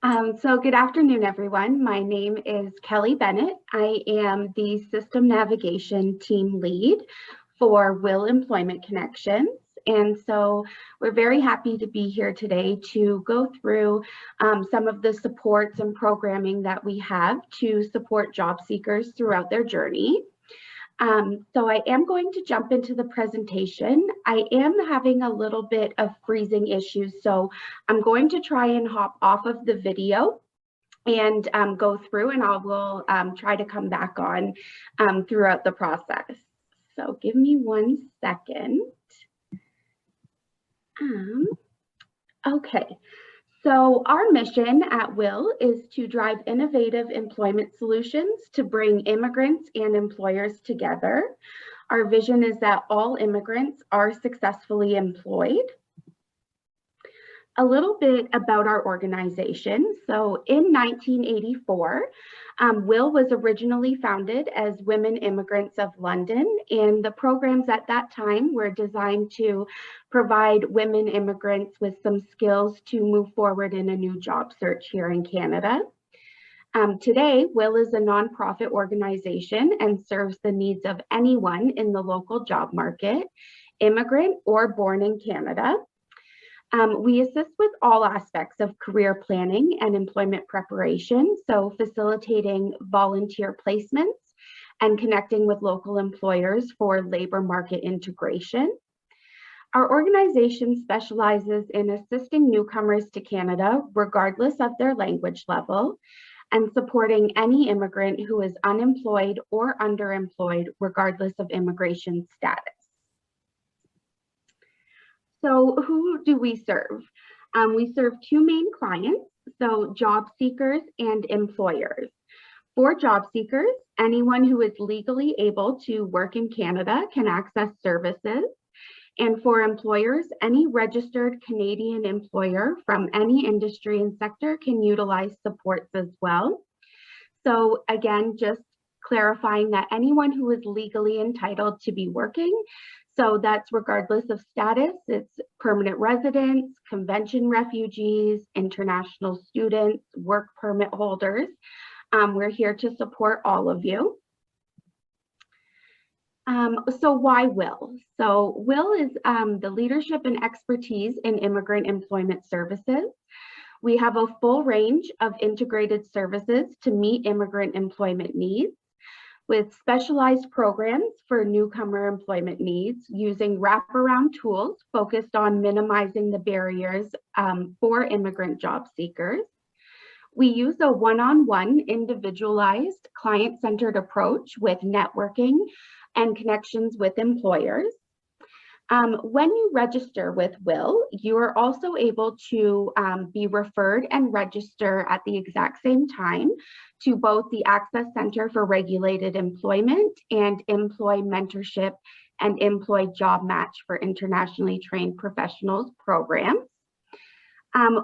So good afternoon, everyone. My name is Kelly Bennett. I am the System Navigation Team Lead for Will Employment Connections. And so we're very happy to be here today to go through some of the supports and programming that we have to support job seekers throughout their journey. So I am going to jump into the presentation. I am having a little bit of freezing issues, so I'm going to try and hop off of the video and go through, and I will try to come back on throughout the process. So give me 1 second. Okay. So our mission at Will is to drive innovative employment solutions to bring immigrants and employers together. Our vision is that all immigrants are successfully employed. A little bit about our organization. So in 1984, Will was originally founded as Women Immigrants of London, and the programs at that time were designed to provide women immigrants with some skills to move forward in a new job search here in Canada. Today, Will is a nonprofit organization and serves the needs of anyone in the local job market, immigrant or born in Canada. We assist with all aspects of career planning and employment preparation, so facilitating volunteer placements and connecting with local employers for labor market integration. Our organization specializes in assisting newcomers to Canada, regardless of their language level, and supporting any immigrant who is unemployed or underemployed, regardless of immigration status. So who do we serve? We serve two main clients, so job seekers and employers. For job seekers, anyone who is legally able to work in Canada can access services. And for employers, any registered Canadian employer from any industry and sector can utilize supports as well. So again, just clarifying that anyone who is legally entitled to be working, so that's regardless of status, it's permanent residents, convention refugees, international students, work permit holders. We're here to support all of you. So why Will? So Will is the leadership and expertise in immigrant employment services. We have a full range of integrated services to meet immigrant employment needs, with specialized programs for newcomer employment needs using wraparound tools focused on minimizing the barriers for immigrant job seekers. We use a one-on-one individualized client-centered approach with networking and connections with employers. When you register with Will, you are also able to be referred and register at the exact same time to both the Access Center for Regulated Employment and Employ Mentorship and Employ Job Match for Internationally Trained Professionals programs.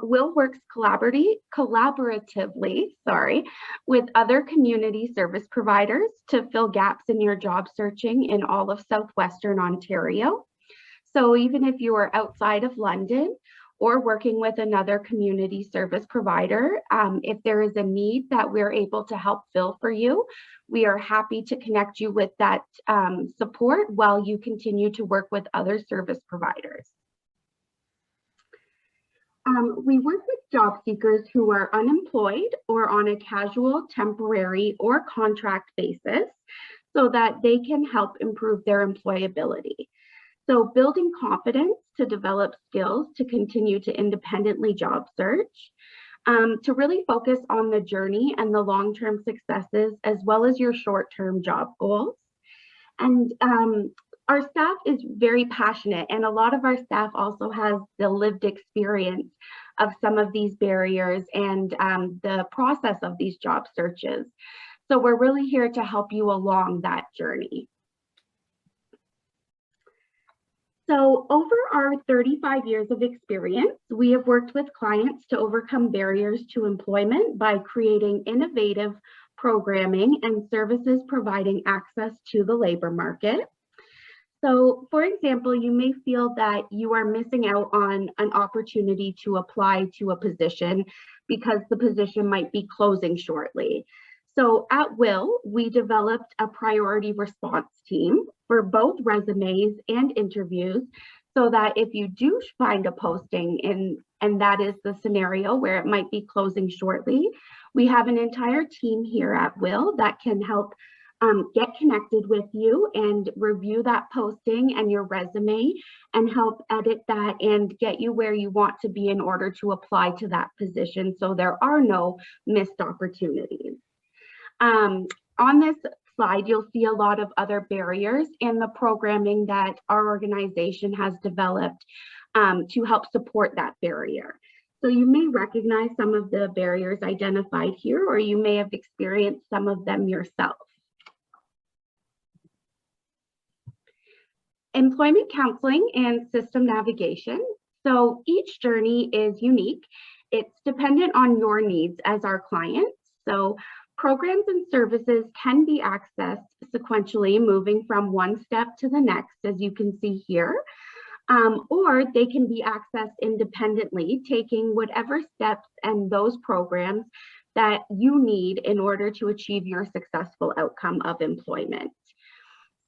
Will works collaboratively with other community service providers to fill gaps in your job searching in all of Southwestern Ontario. So even if you are outside of London or working with another community service provider, if there is a need that we're able to help fill for you, we are happy to connect you with that support while you continue to work with other service providers. We work with job seekers who are unemployed or on a casual, temporary, or contract basis so that they can help improve their employability. So building confidence to develop skills to continue to independently job search, to really focus on the journey and the long-term successes, as well as your short-term job goals. And our staff is very passionate, and a lot of our staff also has the lived experience of some of these barriers and the process of these job searches. So we're really here to help you along that journey. So over our 35 years of experience, we have worked with clients to overcome barriers to employment by creating innovative programming and services providing access to the labor market. So, for example, you may feel that you are missing out on an opportunity to apply to a position because the position might be closing shortly. So, at Will, we developed a priority response team for both resumes and interviews so that if you do find a posting and that is the scenario where it might be closing shortly, we have an entire team here at Will that can help get connected with you and review that posting and your resume and help edit that and get you where you want to be in order to apply to that position so there are no missed opportunities. On this slide, you'll see a lot of other barriers in the programming that our organization has developed to help support that barrier. So you may recognize some of the barriers identified here, or you may have experienced some of them yourself. Employment counseling and system navigation. So each journey is unique. It's dependent on your needs as our clients. So programs and services can be accessed sequentially, moving from one step to the next, as you can see here, or they can be accessed independently, taking whatever steps and those programs that you need in order to achieve your successful outcome of employment.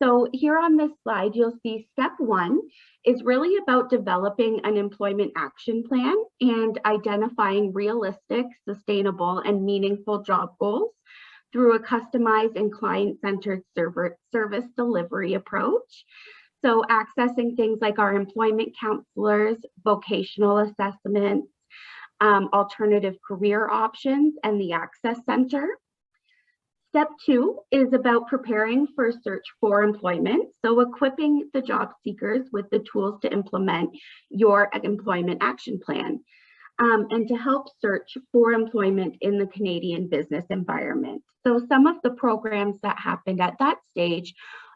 So here on this slide, you'll see step one is really about developing an employment action plan and identifying realistic, sustainable, and meaningful job goals through a customized and client-centered service delivery approach. So accessing things like our employment counselors, vocational assessments, alternative career options, and the Access Center. Step two is about preparing for search for employment. So equipping the job seekers with the tools to implement your employment action plan and to help search for employment in the Canadian business environment. So some of the programs that happened at that stage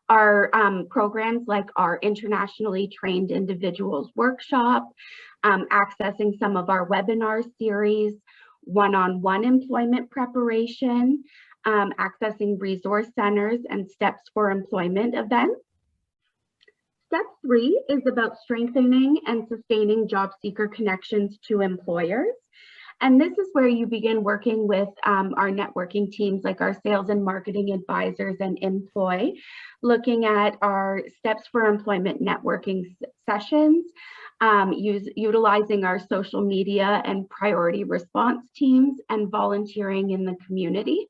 are programs like our Internationally Trained Individuals Workshop, accessing some of our webinar series, one-on-one employment preparation, accessing resource centers and steps for employment events. Step three is about strengthening and sustaining job seeker connections to employers. And this is where you begin working with our networking teams like our sales and marketing advisors and employ, looking at our steps for employment networking sessions, utilizing our social media and priority response teams and volunteering in the community.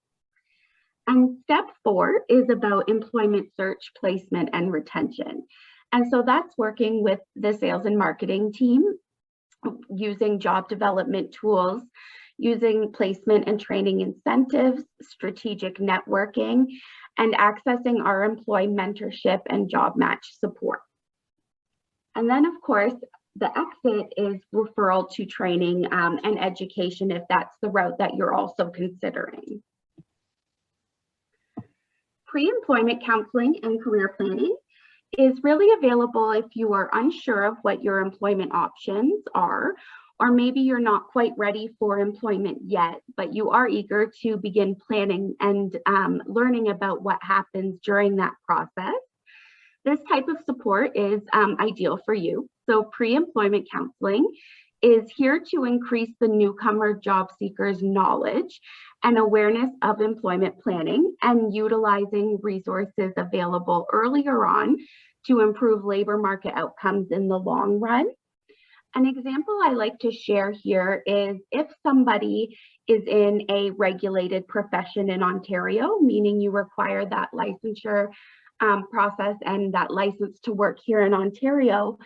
And step four is about employment search, placement, and retention. And so that's working with the sales and marketing team, using job development tools, using placement and training incentives, strategic networking, and accessing our employee mentorship and job match support. And then, of course, the exit is referral to training and education if that's the route that you're also considering. Pre-employment counseling and career planning is really available if you are unsure of what your employment options are, or maybe you're not quite ready for employment yet, but you are eager to begin planning and learning about what happens during that process. This type of support is ideal for you. So pre-employment counseling is here to increase the newcomer job seeker's knowledge and awareness of employment planning and utilizing resources available earlier on to improve labor market outcomes in the long run. An example I like to share here is if somebody is in a regulated profession in Ontario, meaning you require that licensure process and that license to work here in Ontario,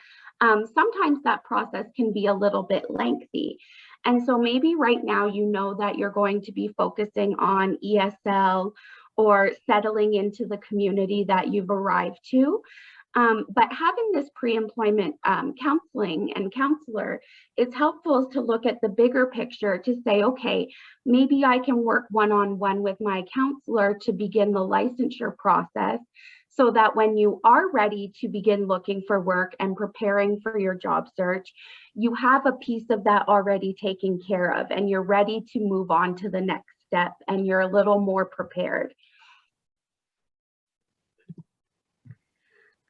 sometimes that process can be a little bit lengthy. And so maybe right now you know that you're going to be focusing on ESL or settling into the community that you've arrived to. But having this pre-employment counseling and counselor, it's helpful to look at the bigger picture to say, okay, maybe I can work one-on-one with my counselor to begin the licensure process so that when you are ready to begin looking for work and preparing for your job search, you have a piece of that already taken care of and you're ready to move on to the next step and you're a little more prepared.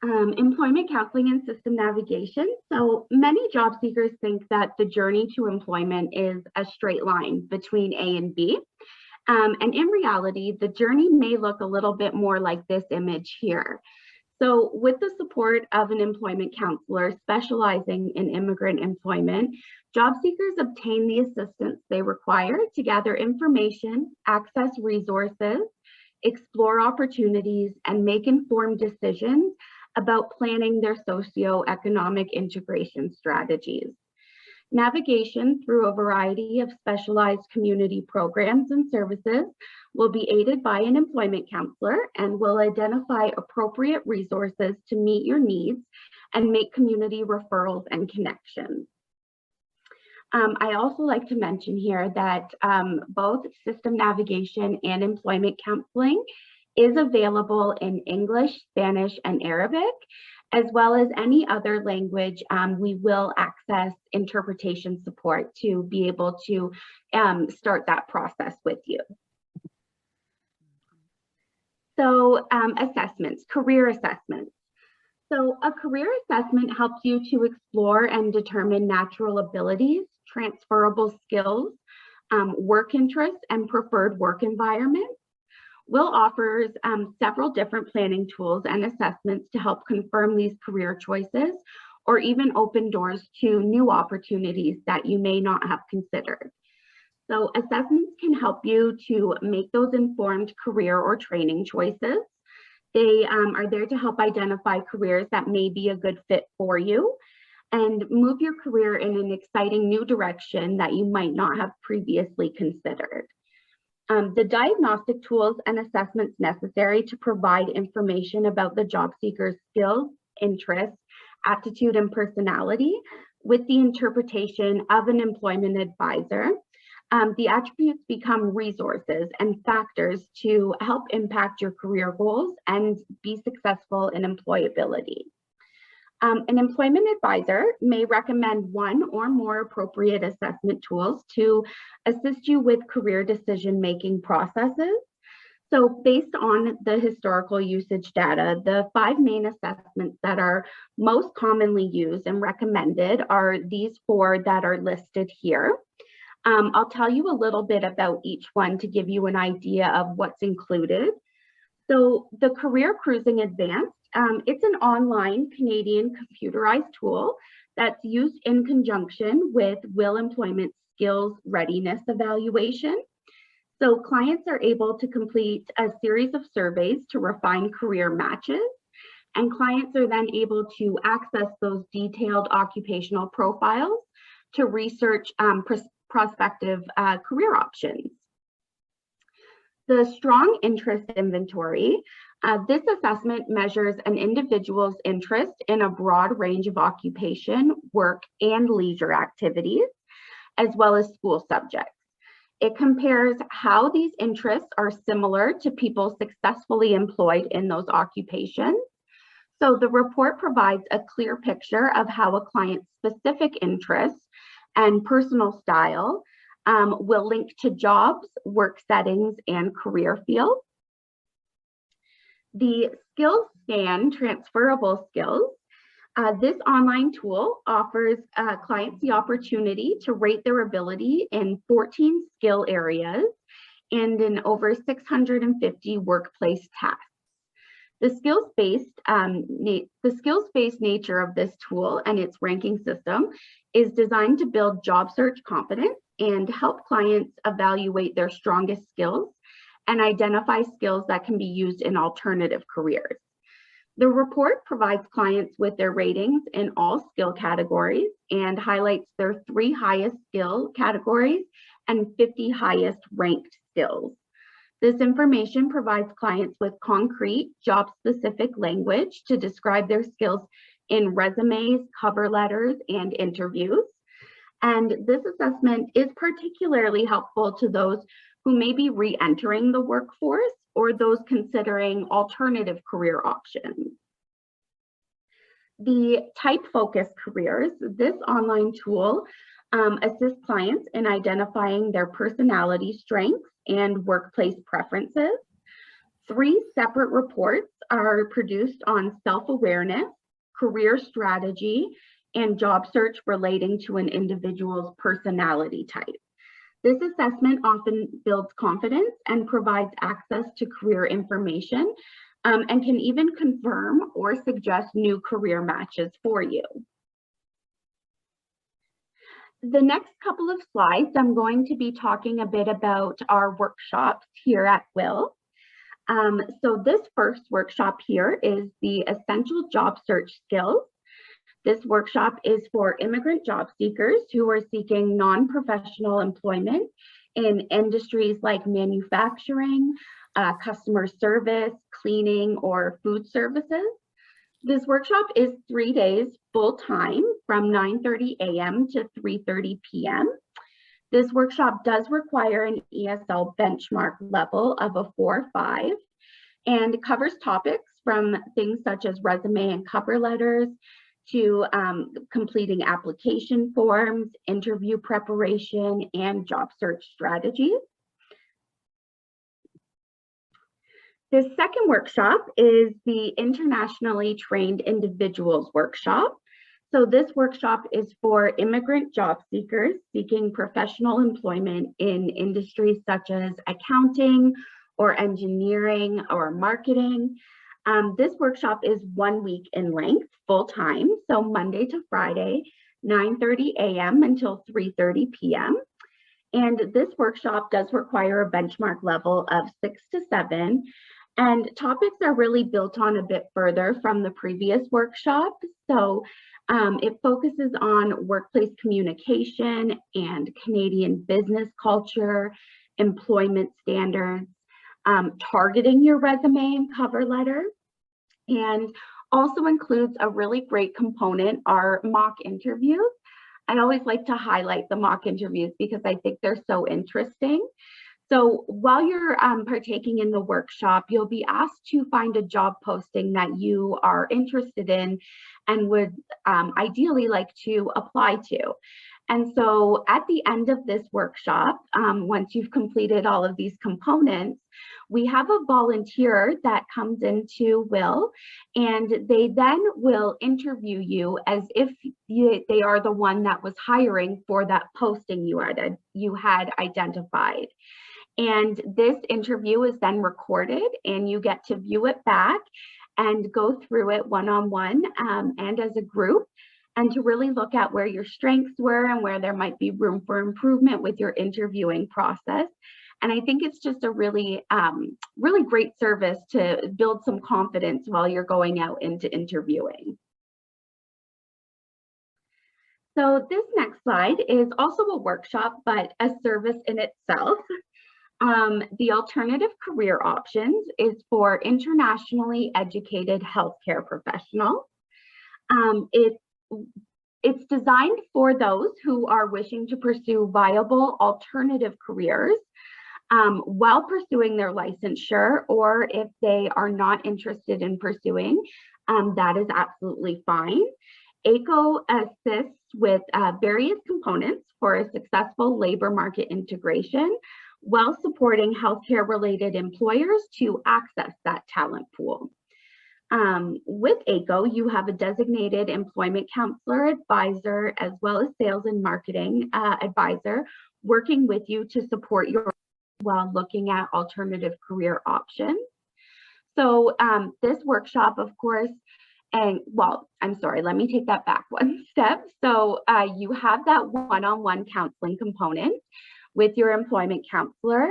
Employment counseling and system navigation. So many job seekers think that the journey to employment is a straight line between A and B. And in reality, the journey may look a little bit more like this image here. So with the support of an employment counselor specializing in immigrant employment, job seekers obtain the assistance they require to gather information, access resources, explore opportunities, and make informed decisions about planning their socioeconomic integration strategies. Navigation through a variety of specialized community programs and services will be aided by an employment counselor and will identify appropriate resources to meet your needs and make community referrals and connections. I also like to mention here that both system navigation and employment counseling is available in English, Spanish, and Arabic, as well as any other language. We will access interpretation support to be able to start that process with you. So assessments, career assessments. So a career assessment helps you to explore and determine natural abilities, transferable skills, work interests, and preferred work environments. Will offers several different planning tools and assessments to help confirm these career choices or even open doors to new opportunities that you may not have considered. So assessments can help you to make those informed career or training choices. They are there to help identify careers that may be a good fit for you and move your career in an exciting new direction that you might not have previously considered. The diagnostic tools and assessments necessary to provide information about the job seeker's skills, interests, aptitude, and personality with the interpretation of an employment advisor. The attributes become resources and factors to help impact your career goals and be successful in employability. An employment advisor may recommend one or more appropriate assessment tools to assist you with career decision-making processes. So based on the historical usage data, the 5 main assessments that are most commonly used and recommended are these 4 that are listed here. I'll tell you a little bit about each one to give you an idea of what's included. So the Career Cruising Advanced, it's an online Canadian computerized tool that's used in conjunction with Will Employment Skills Readiness Evaluation. So clients are able to complete a series of surveys to refine career matches, and clients are then able to access those detailed occupational profiles to research prospective career options. The Strong Interest Inventory, this assessment measures an individual's interest in a broad range of occupation, work, and leisure activities, as well as school subjects. It compares how these interests are similar to people successfully employed in those occupations. So the report provides a clear picture of how a client's specific interests and personal style will link to jobs, work settings, and career fields. The Skills Scan Transferable Skills. This online tool offers clients the opportunity to rate their ability in 14 skill areas and in over 650 workplace tasks. The skills-based nature of this tool and its ranking system is designed to build job search confidence and help clients evaluate their strongest skills and identify skills that can be used in alternative careers. The report provides clients with their ratings in all skill categories and highlights their 3 highest skill categories and 50 highest ranked skills. This information provides clients with concrete, job-specific language to describe their skills in resumes, cover letters, and interviews. And this assessment is particularly helpful to those who may be re-entering the workforce or those considering alternative career options. The Type Focus Careers, this online tool assists clients in identifying their personality strengths and workplace preferences. 3 separate reports are produced on self-awareness, career strategy, and job search relating to an individual's personality type. This assessment often builds confidence and provides access to career information, and can even confirm or suggest new career matches for you. The next couple of slides, I'm going to be talking a bit about our workshops here at Will. So this first workshop here is the Essential Job Search Skills. This workshop is for immigrant job seekers who are seeking non-professional employment in industries like manufacturing, customer service, cleaning, or food services. This workshop is 3 days full-time from 9:30 a.m. to 3:30 p.m. This workshop does require an ESL benchmark level of a 4.5 and covers topics from things such as resume and cover letters to completing application forms, interview preparation, and job search strategies. The second workshop is the Internationally Trained Individuals Workshop. So this workshop is for immigrant job seekers seeking professional employment in industries such as accounting or engineering or marketing. This workshop is 1 week in length, full-time, so Monday to Friday, 9:30 a.m. until 3:30 p.m. And this workshop does require a benchmark level of 6 to 7. And topics are really built on a bit further from the previous workshop. So it focuses on workplace communication and Canadian business culture, employment standards, targeting your resume and cover letter, and also includes a really great component, our mock interviews. I always like to highlight the mock interviews because I think they're so interesting. So while you're partaking in the workshop, you'll be asked to find a job posting that you are interested in and would ideally like to apply to. And so at the end of this workshop, once you've completed all of these components, we have a volunteer that comes into Will, and they then will interview you as if they are the one that was hiring for that posting you had identified. And this interview is then recorded, and you get to view it back and go through it one-on-one and as a group, and to really look at where your strengths were and where there might be room for improvement with your interviewing process. And I think it's just a really, really great service to build some confidence while you're going out into interviewing. So this next slide is also a workshop, but a service in itself. The alternative career options is for internationally educated healthcare professionals. It's designed for those who are wishing to pursue viable alternative careers while pursuing their licensure, or if they are not interested in pursuing, that is absolutely fine. ACO assists with various components for a successful labor market integration while supporting healthcare-related employers to access that talent pool. With ACO, you have a designated employment counselor advisor as well as sales and marketing advisor working with you to support your while looking at alternative career options. So this workshop, of course, and well, I'm sorry, let me take that back one step. So you have that one-on-one counseling component with your employment counselor.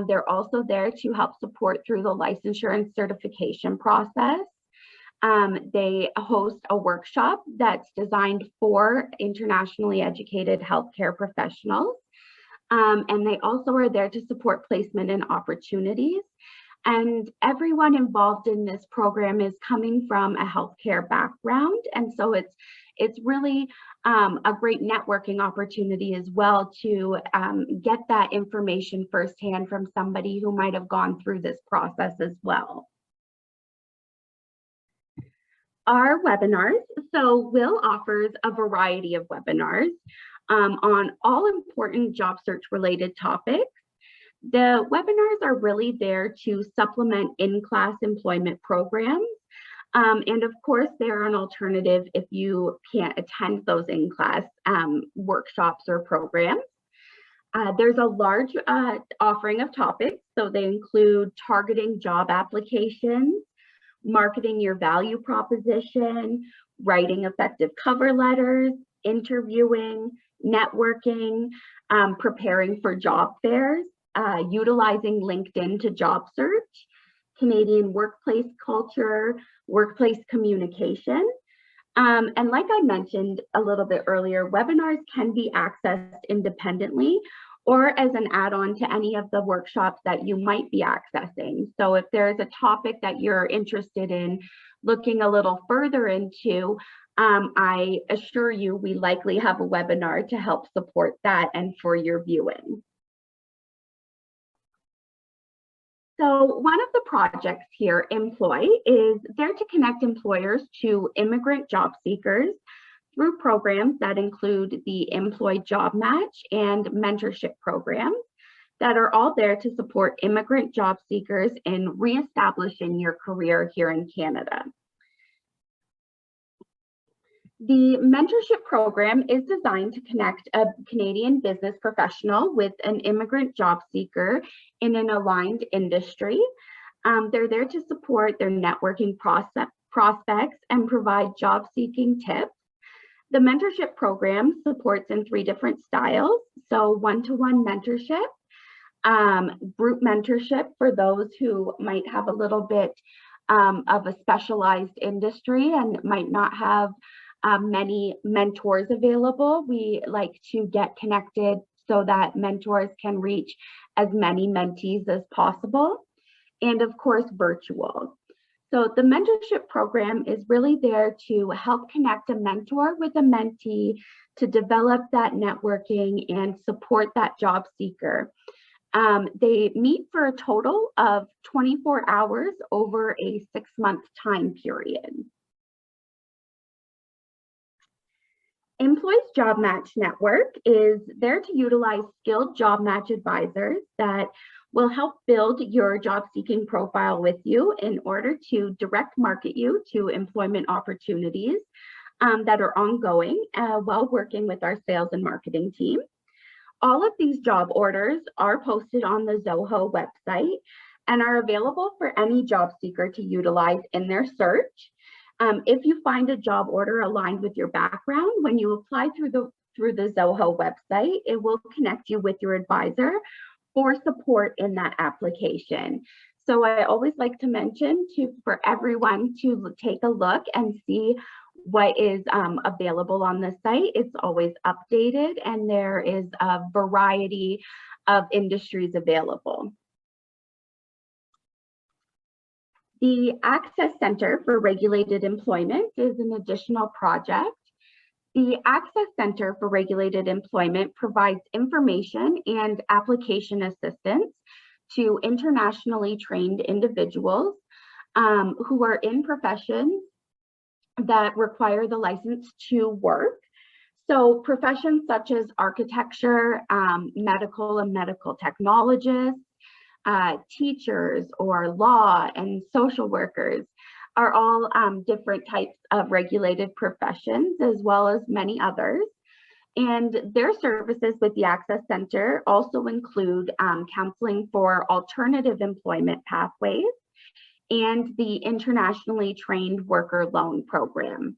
They're also there to help support through the licensure and certification process. They host a workshop that's designed for internationally educated healthcare professionals. And they also are there to support placement and opportunities. And everyone involved in this program is coming from a healthcare background. And so it's really a great networking opportunity as well to get that information firsthand from somebody who might have gone through this process as well. Our webinars. So Will offers a variety of webinars on all important job search related topics. The webinars are really there to supplement in-class employment programs. And of course, they're an alternative if you can't attend those in-class workshops or programs. There's a large offering of topics, so they include targeting job applications, marketing your value proposition, writing effective cover letters, interviewing, networking, preparing for job fairs, utilizing LinkedIn to job search, Canadian workplace culture, workplace communication. And like I mentioned a little bit earlier, webinars can be accessed independently or as an add-on to any of the workshops that you might be accessing. So if there's a topic that you're interested in looking a little further into, I assure you we likely have a webinar to help support that and for your viewing. So one of the projects here, Employ, is there to connect employers to immigrant job seekers through programs that include the Employ Job Match and Mentorship programs that are all there to support immigrant job seekers in reestablishing your career here in Canada. The mentorship program is designed to connect a Canadian business professional with an immigrant job seeker in an aligned industry. They're there to support their networking prospects and provide job-seeking tips. The mentorship program supports in 3 different styles. So one-to-one mentorship, group mentorship for those who might have a little bit of a specialized industry and might not have many mentors available. We like to get connected so that mentors can reach as many mentees as possible. And of course, virtual. So the mentorship program is really there to help connect a mentor with a mentee to develop that networking and support that job seeker. They meet for a total of 24 hours over a 6-month time period. Employ's Job Match Network is there to utilize skilled job match advisors that will help build your job seeking profile with you in order to direct market you to employment opportunities that are ongoing while working with our sales and marketing team. All of these job orders are posted on the Zoho website and are available for any job seeker to utilize in their search. If you find a job order aligned with your background, when you apply through the Zoho website, it will connect you with your advisor for support in that application. So I always like to mention for everyone to take a look and see what is available on the site. It's always updated and there is a variety of industries available. The Access Center for Regulated Employment is an additional project. The Access Center for Regulated Employment provides information and application assistance to internationally trained individuals who are in professions that require the license to work. So professions such as architecture, medical and medical technologists, teachers or law and social workers are all different types of regulated professions, as well as many others. And their services with the Access Center also include counseling for alternative employment pathways and the Internationally Trained Worker Loan Program.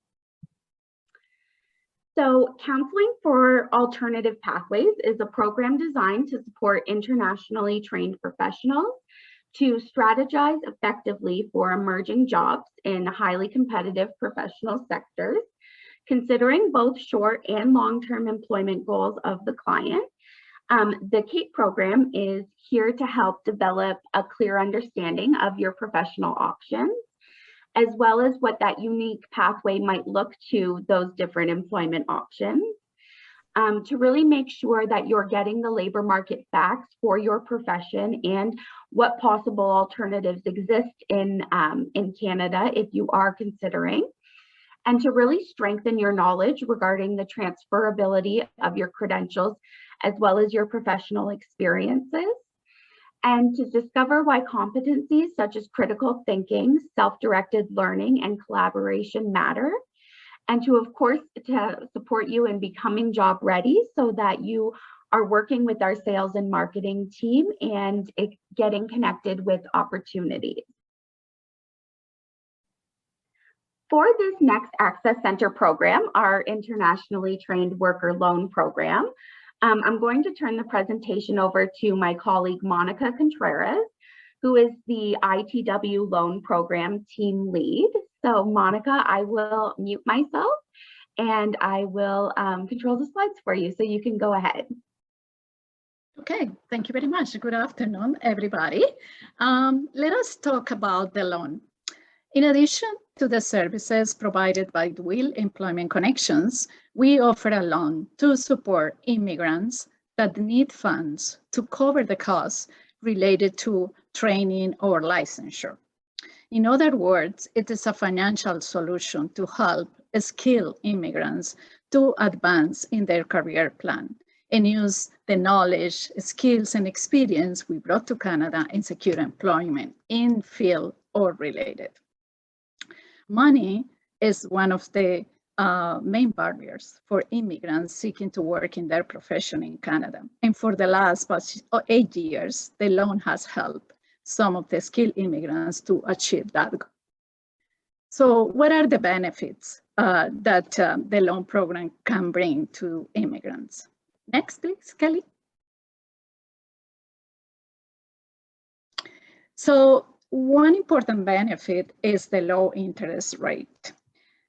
So Counseling for Alternative Pathways is a program designed to support internationally trained professionals to strategize effectively for emerging jobs in highly competitive professional sectors, considering both short and long-term employment goals of the client. The CAPE program is here to help develop a clear understanding of your professional options, as well as what that unique pathway might look to those different employment options, to really make sure that you're getting the labor market facts for your profession and what possible alternatives exist in Canada if you are considering, and to really strengthen your knowledge regarding the transferability of your credentials as well as your professional experiences. and to discover why competencies such as critical thinking, self-directed learning, and collaboration matter, and to, of course, to support you in becoming job ready so that you are working with our sales and marketing team and getting connected with opportunities. For this next Access Center program, our Internationally Trained Worker Loan Program, I'm going to turn the presentation over to my colleague, Monica Contreras, who is the ITW Loan Program team lead. So Monica, I will mute myself and I will control the slides for you, so you can go ahead. Okay, thank you very much. Good afternoon, everybody. Let us talk about the loan. In addition to the services provided by WIL Employment Connections, we offer a loan to support immigrants that need funds to cover the costs related to training or licensure. In other words, it is a financial solution to help skilled immigrants to advance in their career plan and use the knowledge, skills, and experience we brought to Canada and secure employment in field or related. Money is one of the main barriers for immigrants seeking to work in their profession in Canada. And for the last 8 years, the loan has helped some of the skilled immigrants to achieve that goal. So what are the benefits that the loan program can bring to immigrants? Next, please, Kelly. So one important benefit is the low interest rate.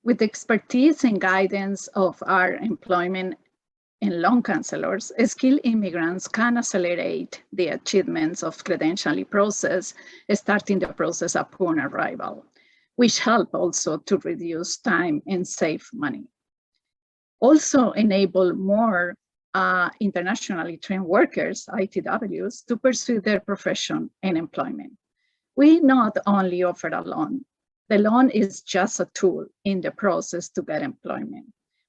With the expertise and guidance of our employment and loan counselors, skilled immigrants can accelerate the achievements of credentialing process, starting the process upon arrival, which help also to reduce time and save money. Also enable more internationally trained workers, ITWs, to pursue their profession and employment. We not only offer a loan, the loan is just a tool in the process to get employment.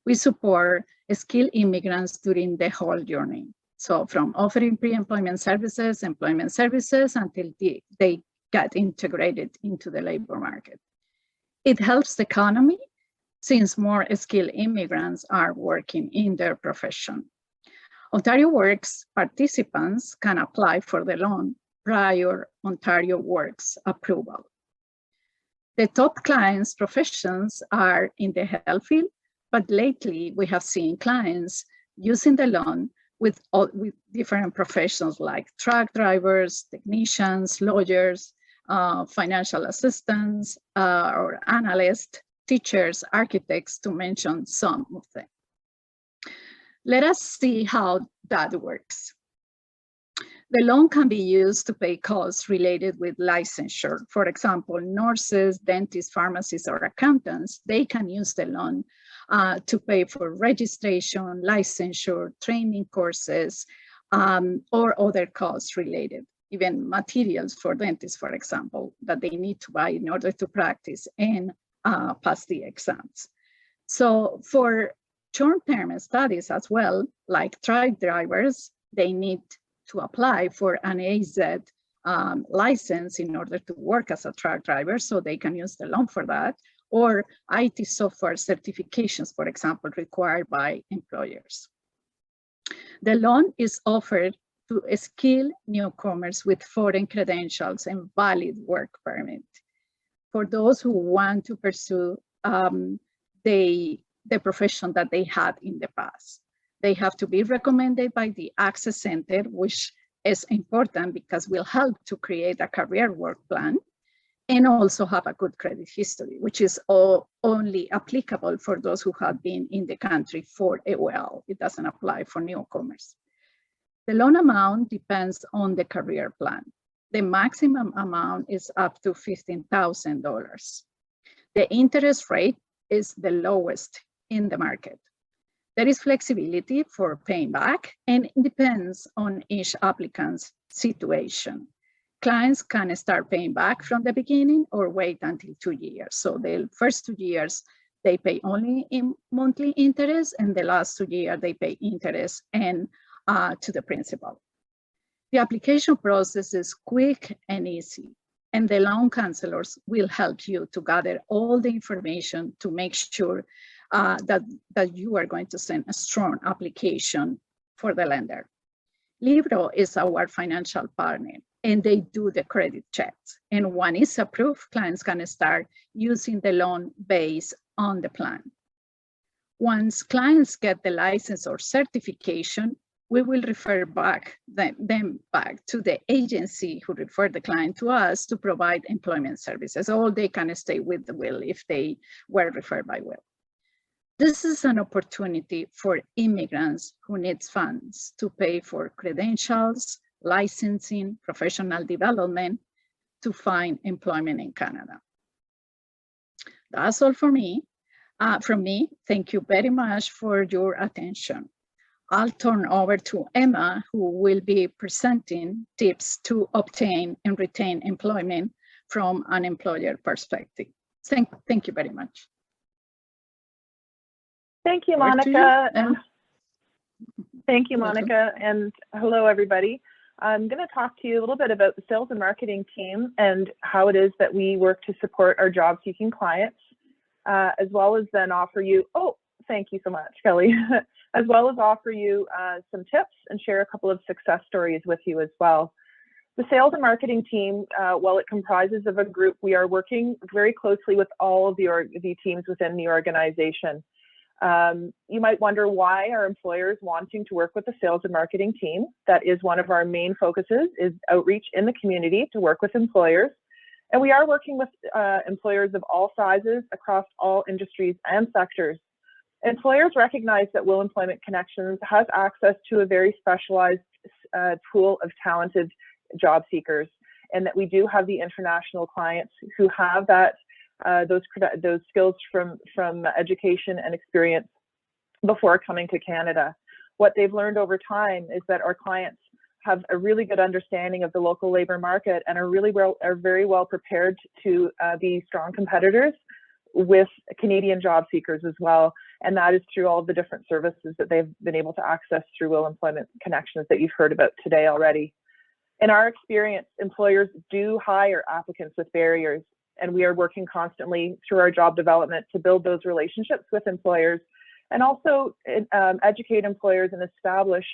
We support skilled immigrants during the whole journey. So from offering pre-employment services, employment services, until they get integrated into the labor market. It helps the economy since more skilled immigrants are working in their profession. Ontario Works participants can apply for the loan prior Ontario Works approval. The top clients' professions are in the health field, but lately we have seen clients using the loan with different professions like truck drivers, technicians, lawyers, financial assistants, or analysts, teachers, architects, to mention some of them. Let us see how that works. The loan can be used to pay costs related with licensure. For example, nurses, dentists, pharmacists, or accountants, they can use the loan to pay for registration, licensure, training courses, or other costs related, even materials for dentists, for example, that they need to buy in order to practice and pass the exams. So for short-term studies as well, like truck drivers, they need to apply for an AZ license in order to work as a truck driver, so they can use the loan for that, or IT software certifications, for example, required by employers. The loan is offered to skilled newcomers with foreign credentials and valid work permit. For those who want to pursue the profession that they had in the past. They have to be recommended by the Access Center, which is important because will help to create a career work plan, and also have a good credit history, which is only applicable for those who have been in the country for a while. It doesn't apply for newcomers. The loan amount depends on the career plan. The maximum amount is up to $15,000. The interest rate is the lowest in the market. There is flexibility for paying back, and it depends on each applicant's situation. Clients can start paying back from the beginning or wait until 2 years. So the first 2 years, they pay only in monthly interest, and the last 2 years, they pay interest and to the principal. The application process is quick and easy, and the loan counselors will help you to gather all the information to make sure that you are going to send a strong application for the lender. Libro is our financial partner, and they do the credit checks. And when it's approved, clients can start using the loan based on the plan. Once clients get the license or certification, we will refer them back to the agency who referred the client to us to provide employment services, or they can stay with the Will if they were referred by Will. This is an opportunity for immigrants who need funds to pay for credentials, licensing, professional development to find employment in Canada. That's all for me. From me, thank you very much for your attention. I'll turn over to Emma, who will be presenting tips to obtain and retain employment from an employer perspective. Thank you very much. Thank you, Monica. Thank you, Monica, and hello, everybody. I'm going to talk to you a little bit about the sales and marketing team and how it is that we work to support our job-seeking clients, as well as then offer you, thank you so much, Kelly, as well as offer you some tips and share a couple of success stories with you as well. The sales and marketing team, while it comprises of a group, we are working very closely with all of the teams within the organization. You might wonder, why are employers wanting to work with the sales and marketing team? That is one of our main focuses, is outreach in the community to work with employers. And we are working with employers of all sizes across all industries and sectors. Employers recognize that Will Employment Connections has access to a very specialized pool of talented job seekers, and that we do have the international clients who have that those skills from education and experience before coming to Canada. What they've learned over time is that our clients have a really good understanding of the local labor market and are very well prepared to be strong competitors with Canadian job seekers as well. And that is through all of the different services that they've been able to access through Will Employment Connections that you've heard about today already. In our experience, employers do hire applicants with barriers, and we are working constantly through our job development to build those relationships with employers, and also educate employers and establish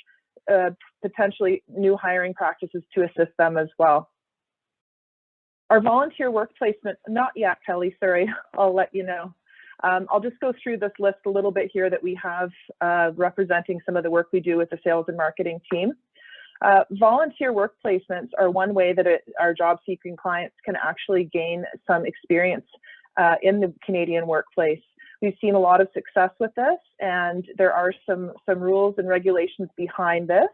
potentially new hiring practices to assist them as well. Our volunteer work placement, not yet, Kelly, sorry, I'll let you know. I'll just go through this list a little bit here that we have representing some of the work we do with the sales and marketing team. Volunteer work placements are one way that our job-seeking clients can actually gain some experience in the Canadian workplace. We've seen a lot of success with this, and there are some rules and regulations behind this,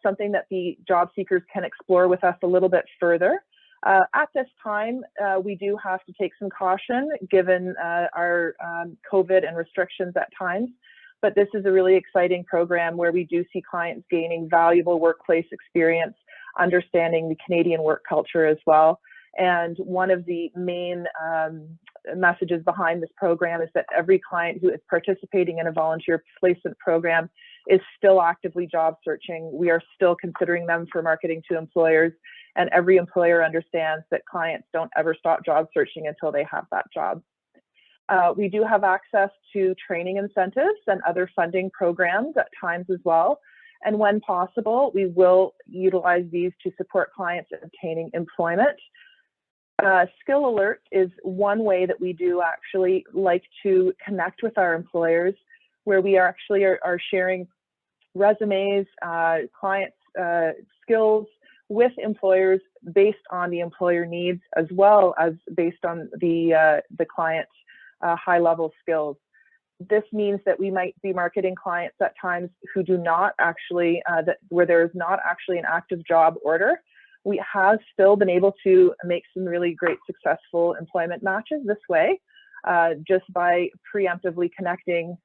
something that the job seekers can explore with us a little bit further. At this time, we do have to take some caution given our COVID and restrictions at times. But this is a really exciting program where we do see clients gaining valuable workplace experience, understanding the Canadian work culture as well. And one of the main messages behind this program is that every client who is participating in a volunteer placement program is still actively job searching. We are still considering them for marketing to employers, and every employer understands that clients don't ever stop job searching until they have that job. We do have access to training incentives and other funding programs at times as well. And when possible, we will utilize these to support clients in obtaining employment. Skill Alert is one way that we do actually like to connect with our employers, where we are sharing resumes, clients' skills with employers based on the employer needs, as well as based on the client's high-level skills. This means that we might be marketing clients at times who do not actually, where there is not actually an active job order. We have still been able to make some really great successful employment matches this way, just by preemptively connecting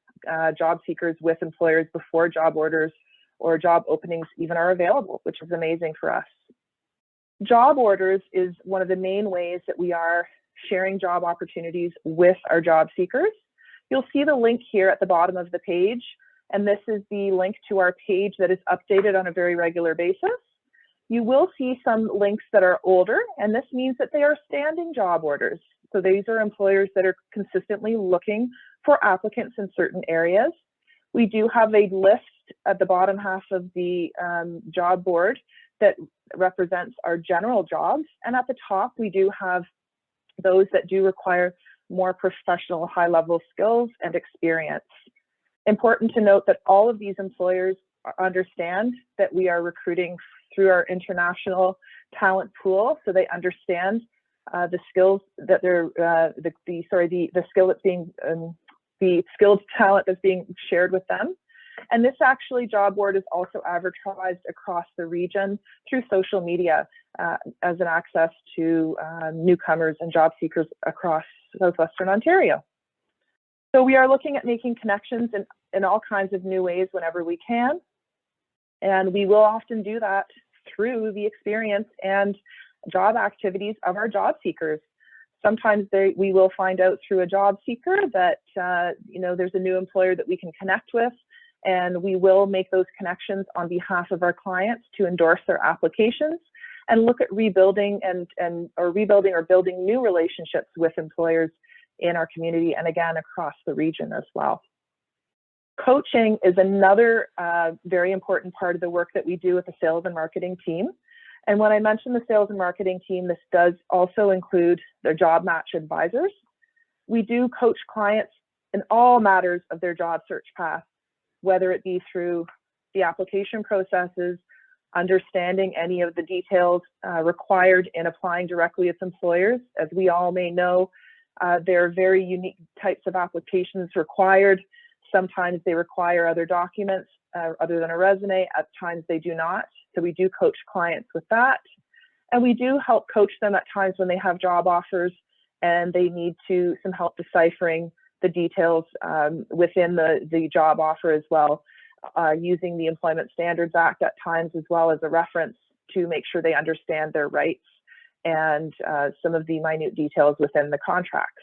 job seekers with employers before job orders or job openings even are available, which is amazing for us. Job orders is one of the main ways that we are sharing job opportunities with our job seekers. You'll see the link here at the bottom of the page, and this is the link to our page that is updated on a very regular basis. You will see some links that are older, and this means that they are standing job orders. So these are employers that are consistently looking for applicants in certain areas. We do have a list at the bottom half of the job board that represents our general jobs, and at the top we do have those that do require more professional high-level skills and experience. Important to note that all of these employers understand that we are recruiting through our international talent pool, so they understand the skills that they're the skilled talent that's being shared with them. And this actually job board is also advertised across the region through social media as an access to newcomers and job seekers across Southwestern Ontario. So we are looking at making connections in all kinds of new ways whenever we can. And we will often do that through the experience and job activities of our job seekers. Sometimes we will find out through a job seeker that there's a new employer that we can connect with, and we will make those connections on behalf of our clients to endorse their applications and look at rebuilding or building new relationships with employers in our community and again across the region as well. Coaching is another very important part of the work that we do with the sales and marketing team. And when I mention the sales and marketing team, this does also include their job match advisors. We do coach clients in all matters of their job search path, whether it be through the application processes, understanding any of the details required in applying directly with employers. As we all may know, there are very unique types of applications required. Sometimes they require other documents other than a resume. At times they do not. So we do coach clients with that. And we do help coach them at times when they have job offers and they need some help deciphering the details within the job offer as well, using the Employment Standards Act at times as well as a reference to make sure they understand their rights and some of the minute details within the contracts.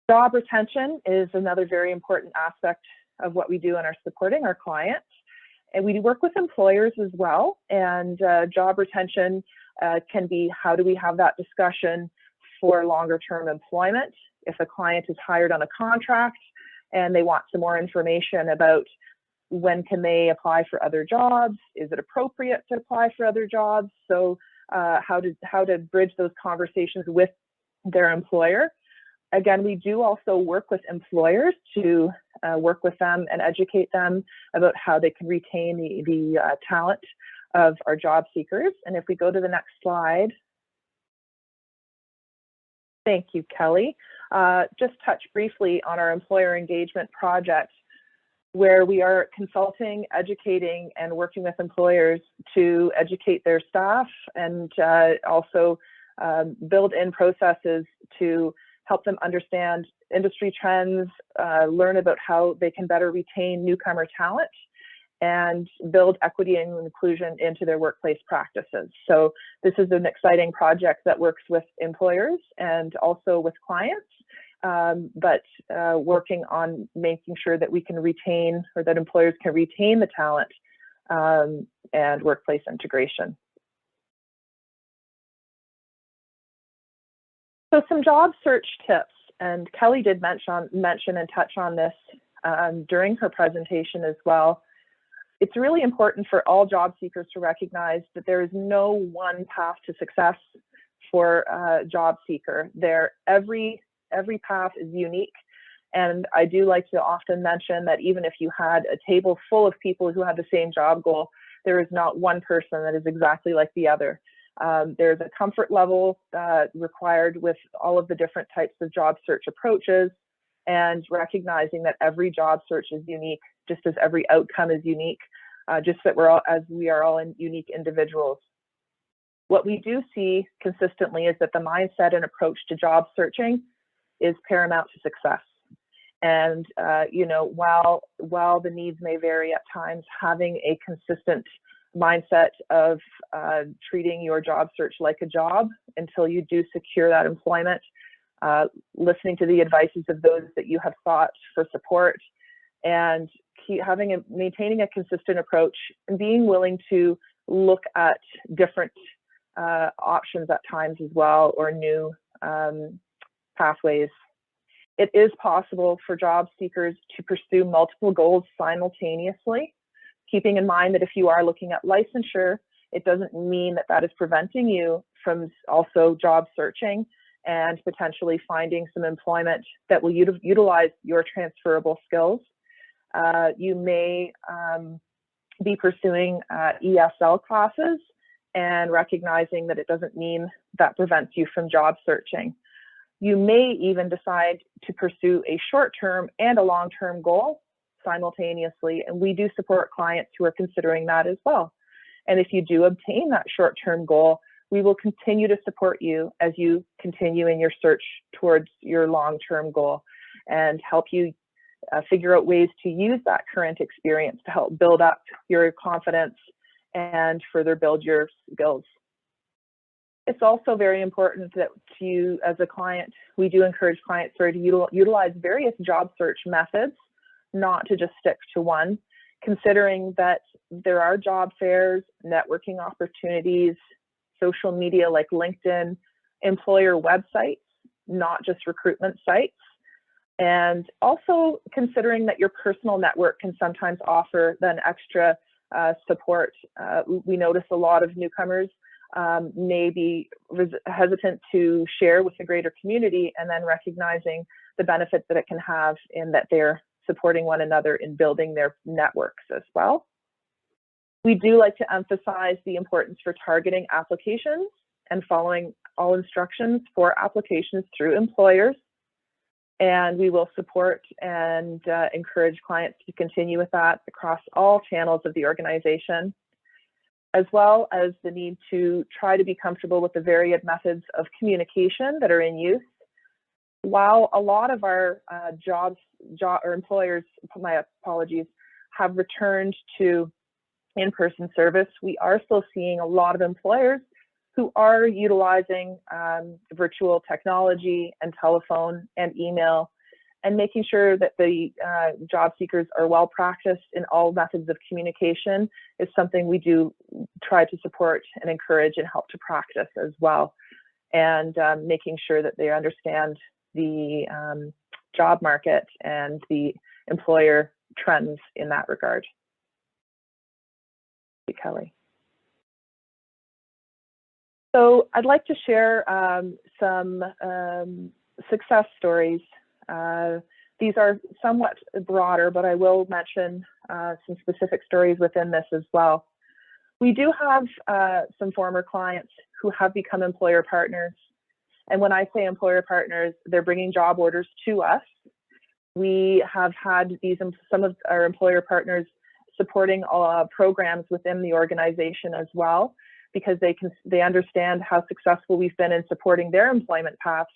Job retention is another very important aspect of what we do in our supporting our clients. And we work with employers as well. And job retention can be, how do we have that discussion for longer term employment? If a client is hired on a contract and they want some more information about when can they apply for other jobs, is it appropriate to apply for other jobs? So how to bridge those conversations with their employer. Again, we do also work with employers to work with them and educate them about how they can retain the talent of our job seekers. And if we go to the next slide. Thank you, Kelly. Just touch briefly on our employer engagement project, where we are consulting, educating, and working with employers to educate their staff and also build in processes to help them understand industry trends, learn about how they can better retain newcomer talent, and build equity and inclusion into their workplace practices. So this is an exciting project that works with employers and also with clients, but working on making sure that we can retain, or that employers can retain the talent and workplace integration. So some job search tips, and Kelly did mention and touch on this during her presentation as well. It's really important for all job seekers to recognize that there is no one path to success for a job seeker. Every path is unique, and I do like to often mention that even if you had a table full of people who had the same job goal, there is not one person that is exactly like the other. There's a comfort level required with all of the different types of job search approaches, and recognizing that every job search is unique, just as every outcome is unique, just that we are all unique individuals. What we do see consistently is that the mindset and approach to job searching is paramount to success. And while the needs may vary at times, having a consistent mindset of treating your job search like a job until you do secure that employment, listening to the advices of those that you have sought for support, and maintaining a consistent approach and being willing to look at different options at times as well, or new pathways. It is possible for job seekers to pursue multiple goals simultaneously, keeping in mind that if you are looking at licensure, it doesn't mean that that is preventing you from also job searching and potentially finding some employment that will utilize your transferable skills. You may be pursuing ESL classes and recognizing that it doesn't mean that prevents you from job searching. You may even decide to pursue a short-term and a long-term goal simultaneously, and we do support clients who are considering that as well. And if you do obtain that short-term goal, we will continue to support you as you continue in your search towards your long-term goal and help you figure out ways to use that current experience to help build up your confidence and further build your skills. It's also very important that you, as a client, we do encourage clients to utilize various job search methods, not to just stick to one, considering that there are job fairs, networking opportunities, social media like LinkedIn, employer websites, not just recruitment sites, and also considering that your personal network can sometimes offer then extra support. We notice a lot of newcomers may be hesitant to share with the greater community, and then recognizing the benefits that it can have in that they're supporting one another in building their networks as well. We do like to emphasize the importance for targeting applications and following all instructions for applications through employers. And we will support and encourage clients to continue with that across all channels of the organization, as well as the need to try to be comfortable with the varied methods of communication that are in use. While a lot of our employers, my apologies, have returned to in-person service, we are still seeing a lot of employers who are utilizing virtual technology and telephone and email, and making sure that the job seekers are well practiced in all methods of communication is something we do try to support and encourage and help to practice as well, and making sure that they understand the job market and the employer trends in that regard. Thank you, Kelly. So I'd like to share some success stories. These are somewhat broader, but I will mention some specific stories within this as well. We do have some former clients who have become employer partners. And when I say employer partners, they're bringing job orders to us. We have had some of our employer partners supporting programs within the organization as well, because they understand how successful we've been in supporting their employment paths.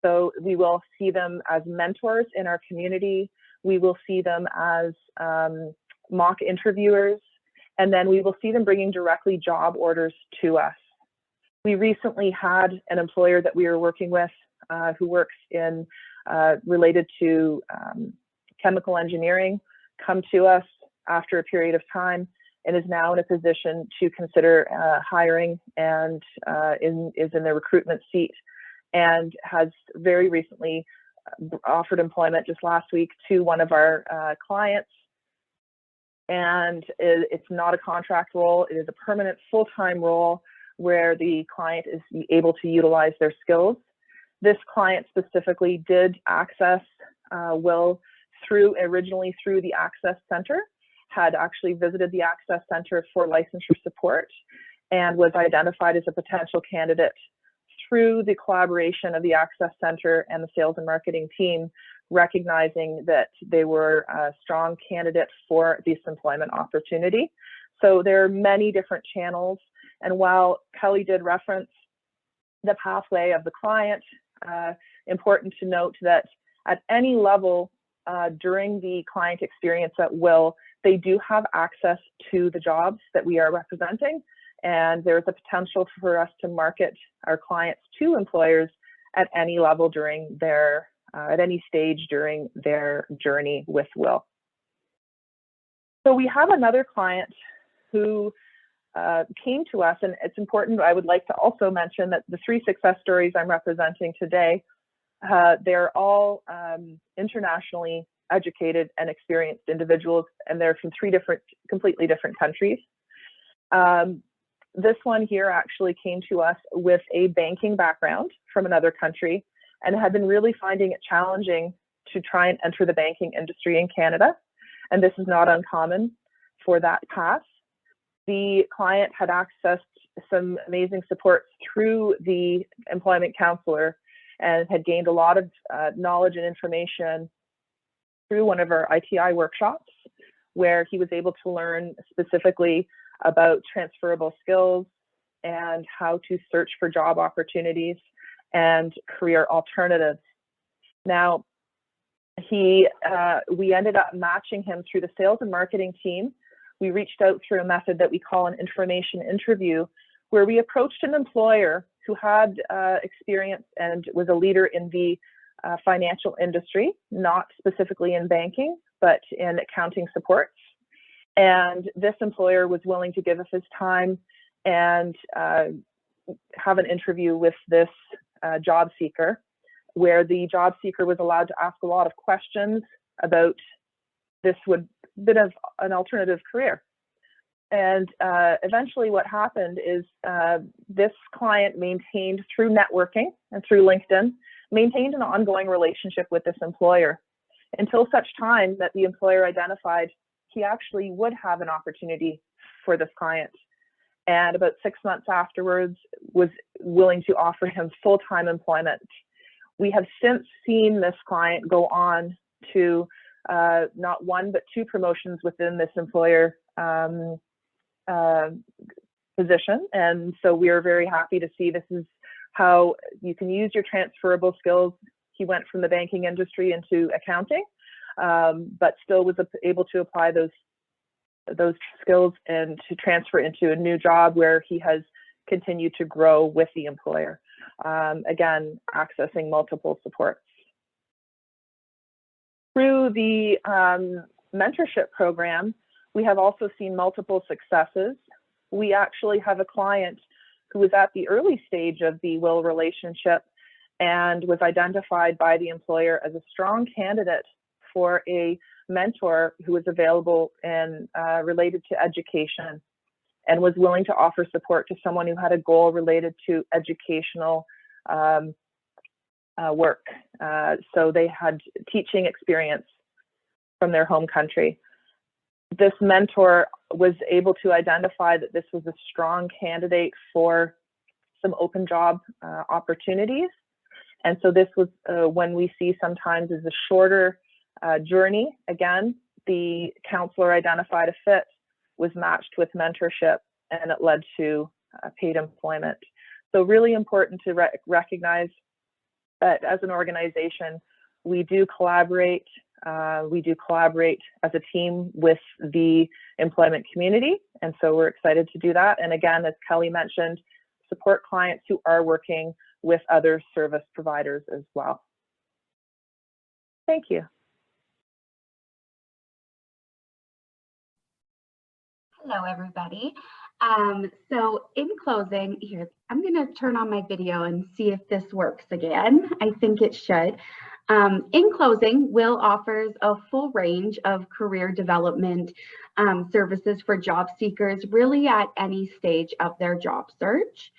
So we will see them as mentors in our community. We will see them as mock interviewers, and then we will see them bringing directly job orders to us. We recently had an employer that we were working with who works in related to chemical engineering come to us after a period of time, and is now in a position to consider hiring, and is in the recruitment seat, and has very recently offered employment just last week to one of our clients. And it's not a contract role, it is a permanent full-time role where the client is able to utilize their skills. This client specifically did access Will originally through the Access Center, had actually visited the Access Center for licensure support, and was identified as a potential candidate through the collaboration of the Access Center and the sales and marketing team, recognizing that they were a strong candidate for this employment opportunity. So there are many different channels. And while Kelly did reference the pathway of the client, important to note that at any level during the client experience at Will, they do have access to the jobs that we are representing, and there's a potential for us to market our clients to employers at any level during their, at any stage during their journey with Will. So we have another client who came to us, and it's important, I would like to also mention that the 3 success stories I'm representing today, they're all internationally educated and experienced individuals, and they're from 3 completely different countries. This one here actually came to us with a banking background from another country and had been really finding it challenging to try and enter the banking industry in Canada. And this is not uncommon for that path. The client had accessed some amazing support through the employment counselor and had gained a lot of knowledge and information through one of our ITI workshops, where he was able to learn specifically about transferable skills and how to search for job opportunities and career alternatives. Now, we ended up matching him through the sales and marketing team. We reached out through a method that we call an information interview, where we approached an employer who had experience and was a leader in the financial industry, not specifically in banking, but in accounting supports. And this employer was willing to give us his time and have an interview with this job seeker, where the job seeker was allowed to ask a lot of questions about this would bit of an alternative career. And eventually what happened is this client maintained through networking and through LinkedIn, maintained an ongoing relationship with this employer until such time that the employer identified he actually would have an opportunity for this client. And about 6 months afterwards was willing to offer him full-time employment. We have since seen this client go on to not 1, but 2 promotions within this employer position. And so we are very happy to see this is how you can use your transferable skills. He went from the banking industry into accounting, but still was able to apply those skills and to transfer into a new job where he has continued to grow with the employer. Again, accessing multiple supports. Through the mentorship program, we have also seen multiple successes. We actually have a client who was at the early stage of the will relationship and was identified by the employer as a strong candidate for a mentor who was available and related to education, and was willing to offer support to someone who had a goal related to educational work. So they had teaching experience from their home country. This mentor was able to identify that this was a strong candidate for some open job opportunities. And so this was when we see sometimes is a shorter journey. Again, the counselor identified a fit, was matched with mentorship, and it led to paid employment. So really important to recognize that as an organization, we do collaborate. We do collaborate as a team with the employment community. And so we're excited to do that. And again, as Kelly mentioned, support clients who are working with other service providers as well. Thank you. Hello, everybody. So in closing, here, I'm going to turn on my video and see if this works again. I think it should. In closing, Will offers a full range of career development services for job seekers, really at any stage of their job search.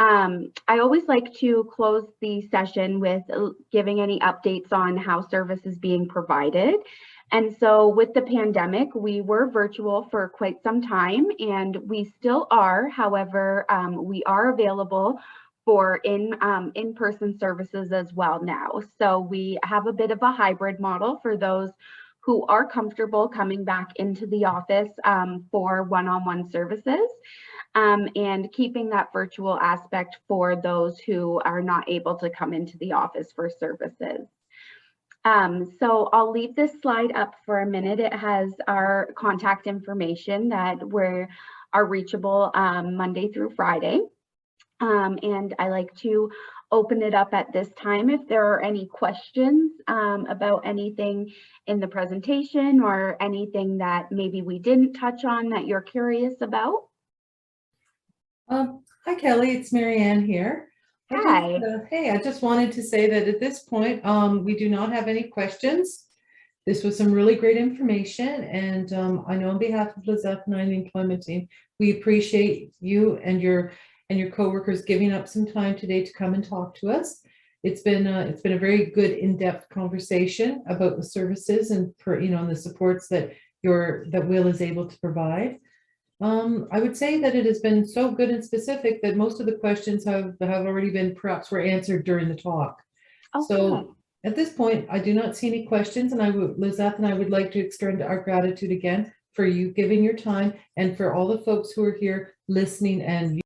I always like to close the session with giving any updates on how service is being provided. And so with the pandemic, we were virtual for quite some time, and we still are. However, we are available for in-person services as well now. So we have a bit of a hybrid model for those who are comfortable coming back into the office for one-on-one services, and keeping that virtual aspect for those who are not able to come into the office for services. So I'll leave this slide up for a minute. It has our contact information that are reachable Monday through Friday. And I like to open it up at this time if there are any questions about anything in the presentation or anything that maybe we didn't touch on that you're curious about. Hi, Kelly. It's Marianne here. Hi. Hey, I just wanted to say that at this point, we do not have any questions. This was some really great information, and I know on behalf of Lizette and I and the employment team, we appreciate you and your coworkers giving up some time today to come and talk to us. It's been a very good in-depth conversation about the services and and the supports that Will is able to provide. I would say that it has been so good and specific that most of the questions have already been were answered during the talk. Oh, So at this point, I do not see any questions, and Lizette and I would like to extend our gratitude again for you giving your time and for all the folks who are here listening and